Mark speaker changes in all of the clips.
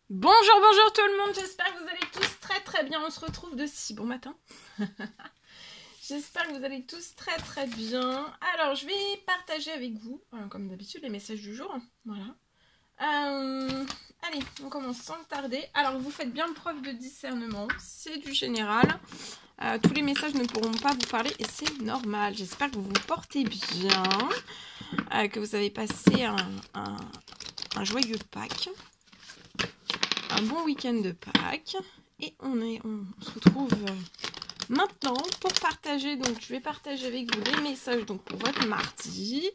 Speaker 1: Bonjour, bonjour tout le monde, j'espère que vous allez tous très très bien. On se retrouve de si bon matin. J'espère que vous allez tous très très bien. Alors, je vais partager avec vous, comme d'habitude, les messages du jour. Voilà. Allez, on commence sans tarder. Alors, vous faites bien preuve de discernement, c'est du général. Tous les messages ne pourront pas vous parler et c'est normal. J'espère que vous vous portez bien, que vous avez passé un joyeux Pâques. Un bon week-end de Pâques et on se retrouve maintenant pour partager. Donc je vais partager avec vous les messages donc pour votre mardi.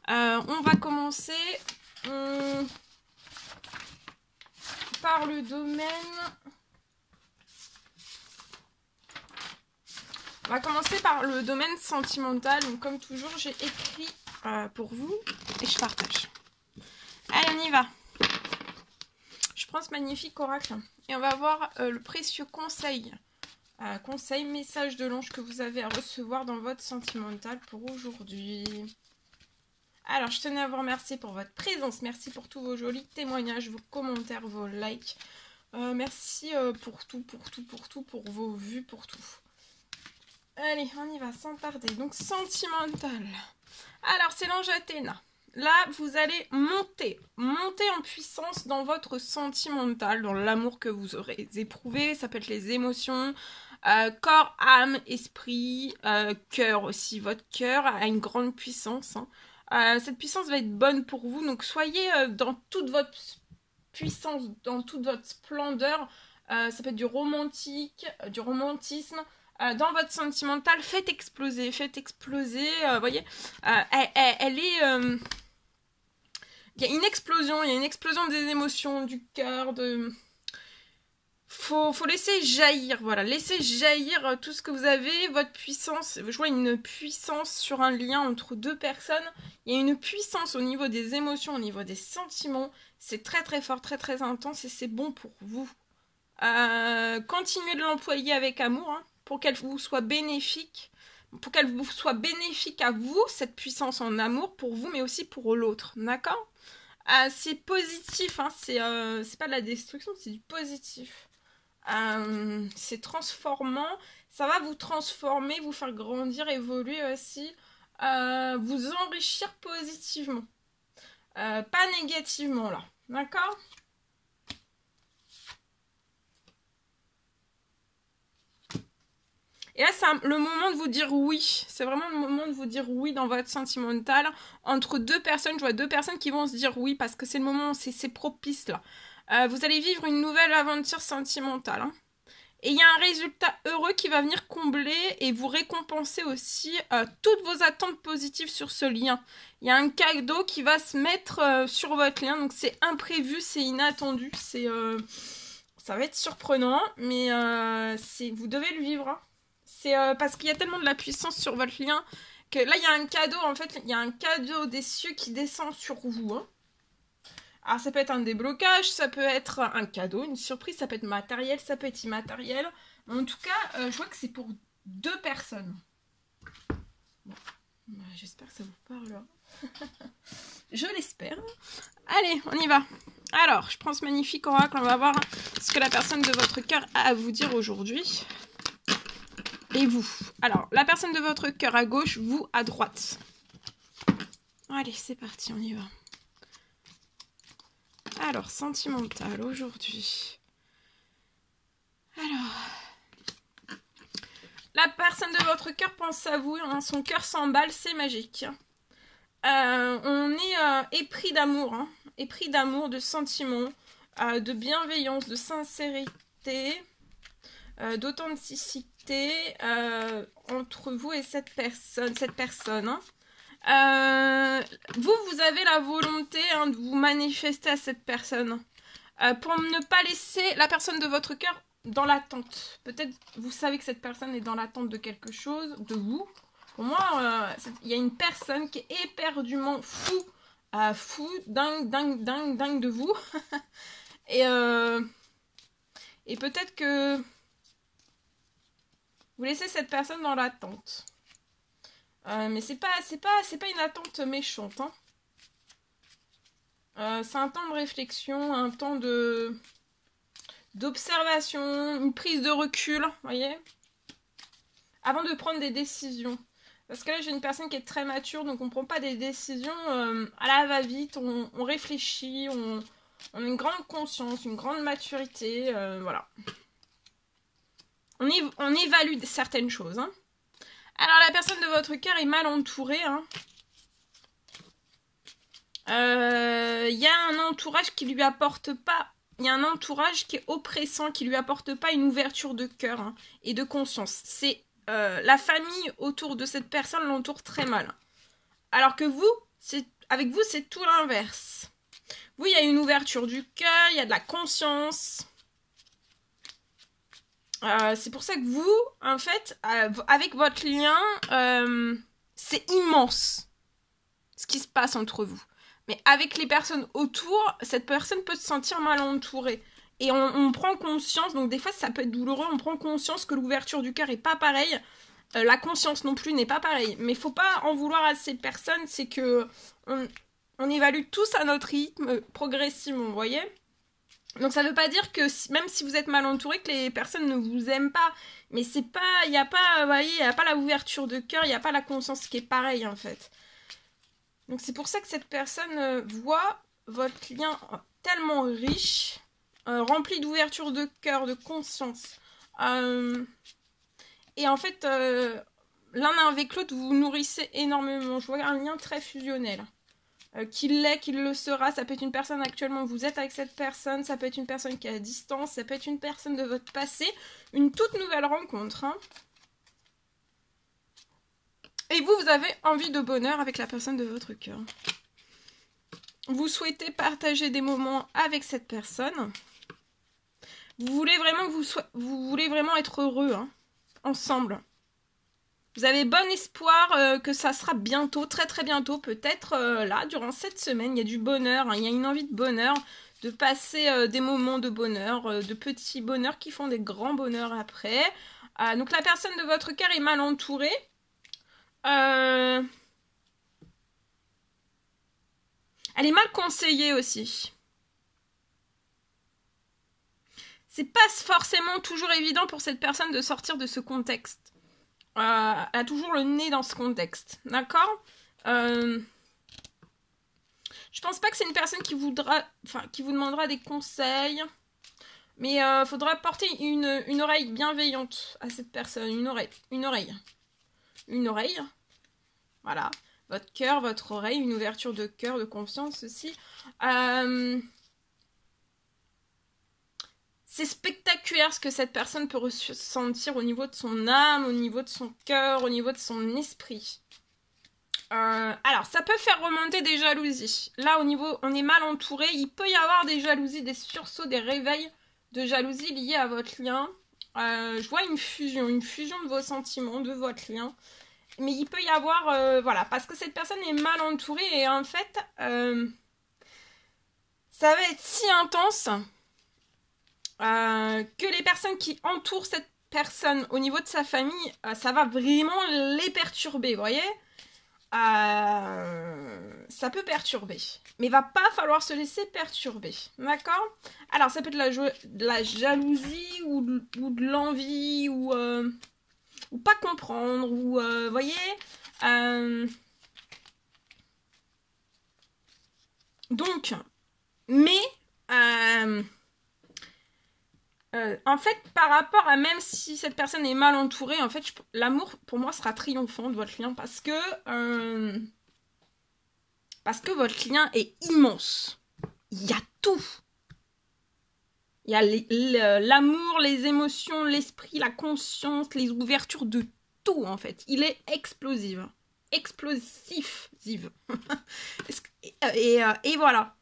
Speaker 1: On va commencer par le domaine. On va commencer par le domaine sentimental. Donc comme toujours j'ai écrit pour vous et je partage. Allez, on y va. Je prends ce magnifique oracle et on va voir le précieux conseil. Message de l'ange que vous avez à recevoir dans votre sentimental pour aujourd'hui. Alors, je tenais à vous remercier pour votre présence. Merci pour tous vos jolis témoignages, vos commentaires, vos likes. Merci pour tout, pour vos vues, pour tout. Allez, on y va sans tarder. Donc, sentimental. Alors, c'est l'ange Athéna. Là, vous allez monter en puissance dans votre sentimental, dans l'amour que vous aurez éprouvé. Ça peut être les émotions, corps, âme, esprit, cœur aussi. Votre cœur a une grande puissance. Cette puissance va être bonne pour vous. Donc, soyez dans toute votre puissance, dans toute votre splendeur. Ça peut être du romantique, du romantisme. Dans votre sentimental, faites exploser. Vous voyez, elle est... il y a une explosion des émotions, du cœur, Faut laisser jaillir, voilà, laissez jaillir tout ce que vous avez, votre puissance. Je vois une puissance sur un lien entre deux personnes. Il y a une puissance au niveau des émotions, au niveau des sentiments. C'est très très fort, très très intense et c'est bon pour vous. Continuez de l'employer avec amour, hein, pour qu'elle vous soit bénéfique. Pour qu'elle vous soit bénéfique à vous, cette puissance en amour, pour vous, mais aussi pour l'autre, d'accord ? C'est positif, hein, c'est pas de la destruction, c'est du positif. C'est transformant, ça va vous transformer, vous faire grandir, évoluer aussi, vous enrichir positivement, pas négativement là, d'accord ? Et là, c'est le moment de vous dire oui. C'est vraiment le moment de vous dire oui dans votre sentimental. Entre deux personnes, je vois deux personnes qui vont se dire oui parce que c'est le moment, c'est propice là. Vous allez vivre une nouvelle aventure sentimentale. Hein. Et il y a un résultat heureux qui va venir combler et vous récompenser aussi toutes vos attentes positives sur ce lien. Il y a un cadeau qui va se mettre sur votre lien. Donc c'est imprévu, c'est inattendu. Ça va être surprenant, mais vous devez le vivre. Hein. C'est parce qu'il y a tellement de la puissance sur votre lien que là, il y a un cadeau, en fait, il y a un cadeau des cieux qui descend sur vous. Hein. Alors, ça peut être un déblocage, ça peut être un cadeau, une surprise, ça peut être matériel, ça peut être immatériel. En tout cas, je vois que c'est pour deux personnes. Bon, j'espère que ça vous parle. Je l'espère. Allez, on y va. Alors, je prends ce magnifique oracle, on va voir ce que la personne de votre cœur a à vous dire aujourd'hui. Et vous. Alors, la personne de votre cœur à gauche, vous à droite. Allez, c'est parti, on y va. Alors, sentimental aujourd'hui. Alors, la personne de votre cœur pense à vous, hein, son cœur s'emballe, c'est magique. On est épris d'amour, hein, épris d'amour, de sentiments, de bienveillance, de sincérité, d'authenticité entre vous et cette personne. Hein. Vous avez la volonté hein, de vous manifester à cette personne pour ne pas laisser la personne de votre cœur dans l'attente. Peut-être vous savez que cette personne est dans l'attente de quelque chose, de vous. Pour moi, il y a une personne qui est éperdument fou, dingue de vous. et peut-être que vous laissez cette personne dans l'attente. Mais c'est pas une attente méchante. Hein. C'est un temps de réflexion, un temps de d'observation, une prise de recul, vous voyez, avant de prendre des décisions. Parce que là, j'ai une personne qui est très mature, donc on ne prend pas des décisions à la va-vite, on réfléchit, on a une grande conscience, une grande maturité, voilà. On évalue certaines choses. Hein. Alors, la personne de votre cœur est mal entourée. Hein. Y a un entourage qui lui apporte pas... Il y a un entourage qui est oppressant, qui lui apporte pas une ouverture de cœur hein, et de conscience. C'est... la famille autour de cette personne l'entoure très mal. Alors que vous, avec vous, c'est tout l'inverse. Vous, il y a une ouverture du cœur, il y a de la conscience. C'est pour ça que vous, en fait, avec votre lien, c'est immense ce qui se passe entre vous. Mais avec les personnes autour, cette personne peut se sentir mal entourée. Et on prend conscience, donc des fois ça peut être douloureux, on prend conscience que l'ouverture du cœur est pas pareille, la conscience non plus n'est pas pareille. Mais faut pas en vouloir à ces personnes, c'est que on évalue tous à notre rythme, progressivement, vous voyez. Donc ça veut pas dire que même si vous êtes mal entouré, que les personnes ne vous aiment pas. Mais c'est pas, il y a pas, vous voyez, il y a pas la ouverture de cœur, il y a pas la conscience qui est pareille en fait. Donc c'est pour ça que cette personne voit votre lien tellement riche. Rempli d'ouverture de cœur, de conscience. Et en fait, l'un avec l'autre, vous vous nourrissez énormément. Je vois un lien très fusionnel. Qu'il l'est, qu'il le sera. Ça peut être une personne actuellement, vous êtes avec cette personne. Ça peut être une personne qui est à distance. Ça peut être une personne de votre passé. Une toute nouvelle rencontre. Hein. Et vous avez envie de bonheur avec la personne de votre cœur. Vous souhaitez partager des moments avec cette personne. Vous voulez vraiment être heureux, hein, ensemble. Vous avez bon espoir que ça sera bientôt, très très bientôt, peut-être là, durant cette semaine, il y a du bonheur, hein, il y a une envie de bonheur, de passer des moments de bonheur, de petits bonheurs qui font des grands bonheurs après. Donc la personne de votre cœur est mal entourée. Elle est mal conseillée aussi. C'est pas forcément toujours évident pour cette personne de sortir de ce contexte. Elle a toujours le nez dans ce contexte. D'accord Je pense pas que c'est une personne qui vous demandera des conseils. Mais faudra porter une oreille bienveillante à cette personne. Une oreille. Voilà. Votre cœur, votre oreille, une ouverture de cœur, de conscience aussi. C'est spectaculaire ce que cette personne peut ressentir au niveau de son âme, au niveau de son cœur, au niveau de son esprit. Alors, ça peut faire remonter des jalousies. Là, au niveau, on est mal entouré. Il peut y avoir des jalousies, des sursauts, des réveils de jalousie liés à votre lien. Je vois une fusion de vos sentiments, de votre lien. Mais il peut y avoir, voilà, parce que cette personne est mal entourée et en fait, ça va être si intense que les personnes qui entourent cette personne au niveau de sa famille, ça va vraiment les perturber, vous voyez. Ça peut perturber, mais il va pas falloir se laisser perturber, d'accord? Alors ça peut être de la jalousie ou de l'envie ou pas comprendre ou voyez. Donc, mais en fait, par rapport à même si cette personne est mal entourée, en fait, l'amour pour moi sera triomphant de votre lien parce que votre lien est immense. Il y a tout. Il y a l'amour, les émotions, l'esprit, la conscience, les ouvertures de tout en fait. Il est explosif. Explosif. et voilà.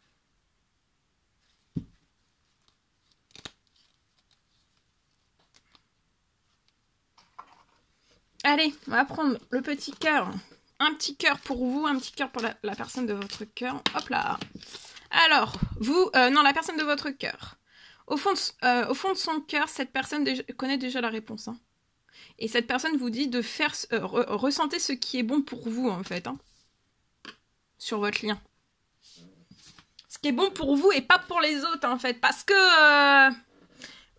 Speaker 1: Allez, on va prendre le petit cœur. Un petit cœur pour vous, un petit cœur pour la personne de votre cœur. Hop là. Alors, vous... non, la personne de votre cœur. Au fond de son cœur, cette personne connaît déjà la réponse. Hein. Et cette personne vous dit de faire... ressentez ce qui est bon pour vous, en fait. Hein, sur votre lien. Ce qui est bon pour vous et pas pour les autres, en fait. Parce que...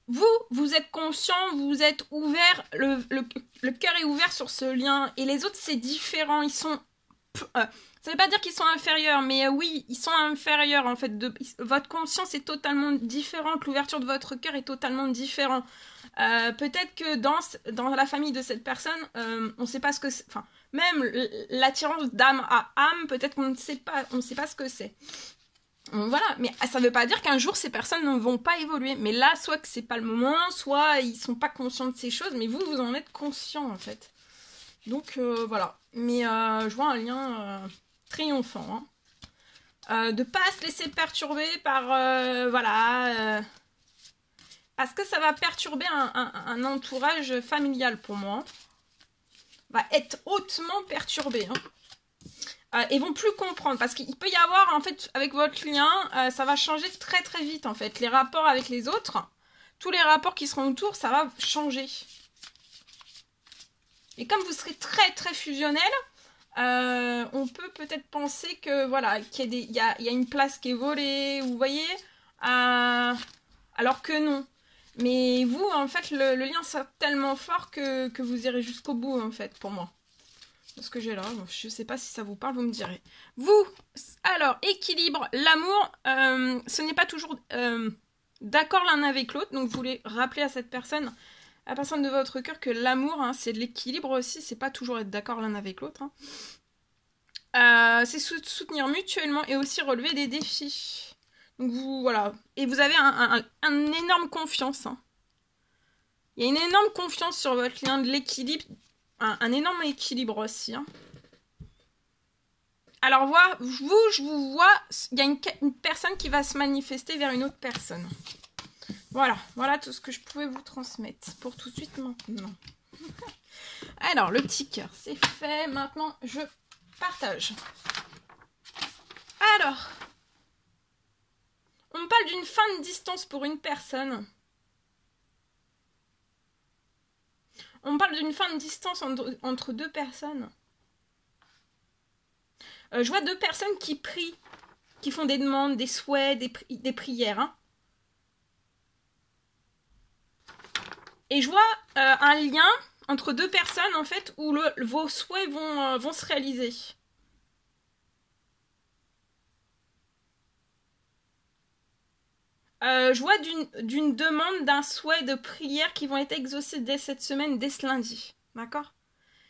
Speaker 1: vous êtes conscient, vous êtes ouvert, le cœur est ouvert sur ce lien. Et les autres, c'est différent. Ils sont... ça veut pas dire qu'ils sont inférieurs, mais oui, ils sont inférieurs en fait. Votre conscience est totalement différente, l'ouverture de votre cœur est totalement différente. Peut-être que dans la famille de cette personne, on ne sait pas ce que c'est. Enfin, même l'attirance d'âme à âme, peut-être qu'on ne sait pas, on ne sait pas ce que c'est. Voilà, mais ça ne veut pas dire qu'un jour ces personnes ne vont pas évoluer. Mais là, soit que c'est pas le moment, soit ils sont pas conscients de ces choses, mais vous en êtes conscient en fait. Donc voilà. Mais je vois un lien triomphant. Hein. De pas se laisser perturber par voilà. Parce que ça va perturber un entourage familial pour moi. Va être hautement perturbé. Hein. Et vont plus comprendre parce qu'il peut y avoir en fait avec votre lien ça va changer très très vite en fait les rapports avec les autres, tous les rapports qui seront autour ça va changer et comme vous serez très très fusionnel on peut peut-être penser que voilà qu'il y a une place qui est volée, vous voyez alors que non, mais vous en fait le lien sera tellement fort que vous irez jusqu'au bout en fait pour moi. Ce que j'ai là, je sais pas si ça vous parle, vous me direz. Vous, alors, équilibre, l'amour, ce n'est pas toujours d'accord l'un avec l'autre, donc vous voulez rappeler à cette personne, à la personne de votre cœur, que l'amour, hein, c'est de l'équilibre aussi, c'est pas toujours être d'accord l'un avec l'autre. Hein. C'est soutenir mutuellement et aussi relever des défis. Donc vous, voilà, et vous avez une énorme confiance. Hein. Il y a une énorme confiance sur votre lien, de l'équilibre. Un énorme équilibre aussi. Hein. Alors, je vous vois, il y a une personne qui va se manifester vers une autre personne. Voilà tout ce que je pouvais vous transmettre pour tout de suite maintenant. Alors, le petit cœur, c'est fait. Maintenant, je partage. Alors, on parle d'une fin de distance pour une personne. On parle d'une fin de distance entre deux personnes. Je vois deux personnes qui prient, qui font des demandes, des souhaits, des prières. Hein. Et je vois un lien entre deux personnes, en fait, où vos souhaits vont se réaliser. Je vois d'une demande, d'un souhait de prière qui vont être exaucés dès cette semaine, dès ce lundi. D'accord ?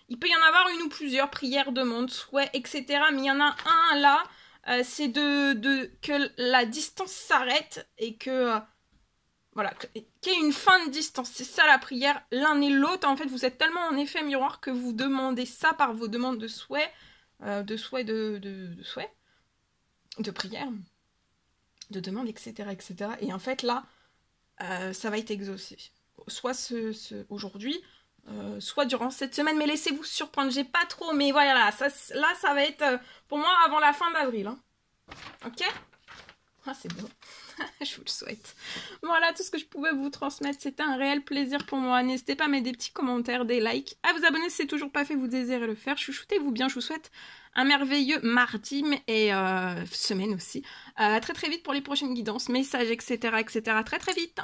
Speaker 1: Il peut y en avoir une ou plusieurs prières, demandes, souhaits, etc. Mais il y en a un là, c'est que la distance s'arrête et que... voilà, qu'il y ait une fin de distance. C'est ça la prière. L'un et l'autre, en fait, vous êtes tellement en effet miroir que vous demandez ça par vos demandes de souhaits, de prière, de demande, etc., etc. Et en fait, là, ça va être exaucé. Soit aujourd'hui, soit durant cette semaine, mais laissez-vous surprendre. J'ai pas trop, mais voilà, ça va être pour moi avant la fin d'avril. Hein. Ok ? Ah, c'est beau. Je vous le souhaite. Voilà tout ce que je pouvais vous transmettre. C'était un réel plaisir pour moi. N'hésitez pas à mettre des petits commentaires, des likes, à vous abonner si c'est toujours pas fait, vous désirez le faire. Chouchoutez-vous bien. Je vous souhaite un merveilleux mardi et semaine aussi. Très très vite pour les prochaines guidances, messages, etc. Très très vite.